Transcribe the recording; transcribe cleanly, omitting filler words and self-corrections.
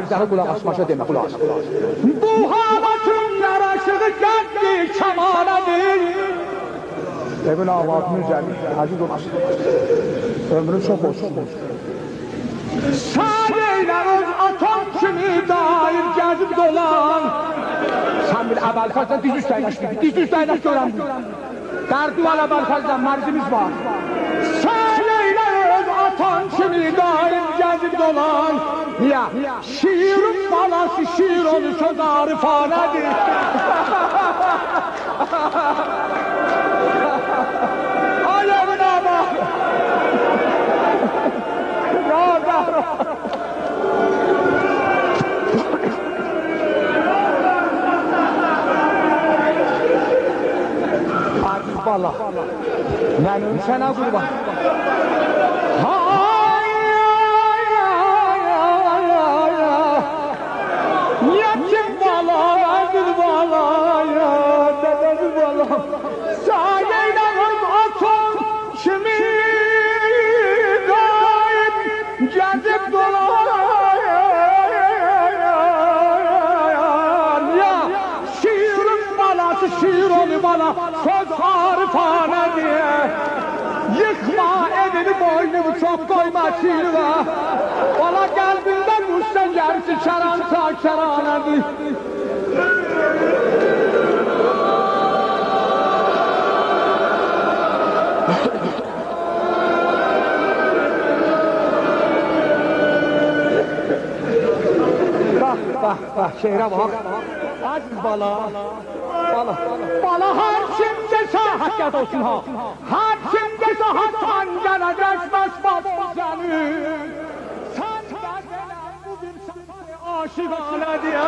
bir tane kulak aç, başa deme, kulak aç. Bu havatın yaraşığı geldi kemanadır. Evin avazını üzerine, aziz olasın. Ömrün çok olsun. Şairler öz atom kimi dair gezip dolan. Sen bir evvel fazla diz üstü aylaş gibi, diz üstü aylaş gören bu. Derdi var evvel fazla, marzimiz var. Şairler öz atom kimi dair gezip dolan. Ya, Şiirin balası şiir onu söz arifanedir. Ay evine bak. Aziz bala, benim sana kurban. Yetim bala, aziz bala, dedesiz bala. Şairlerin atom kimi daim gezip dolan. Ya şiirin balası şiir onu bana söz arifane diye. Yıkma evini boynumu çok koyma şiirine. Bana kalbinden düşsen gerisi şaransa şaranedir. Bak, şehre bak. Aziz bala, Bana her kimse hakikat olsun ha. Her kimse hatan gene geçmez batma seni. Sen de gelen bu bir seferi aşıkane diye.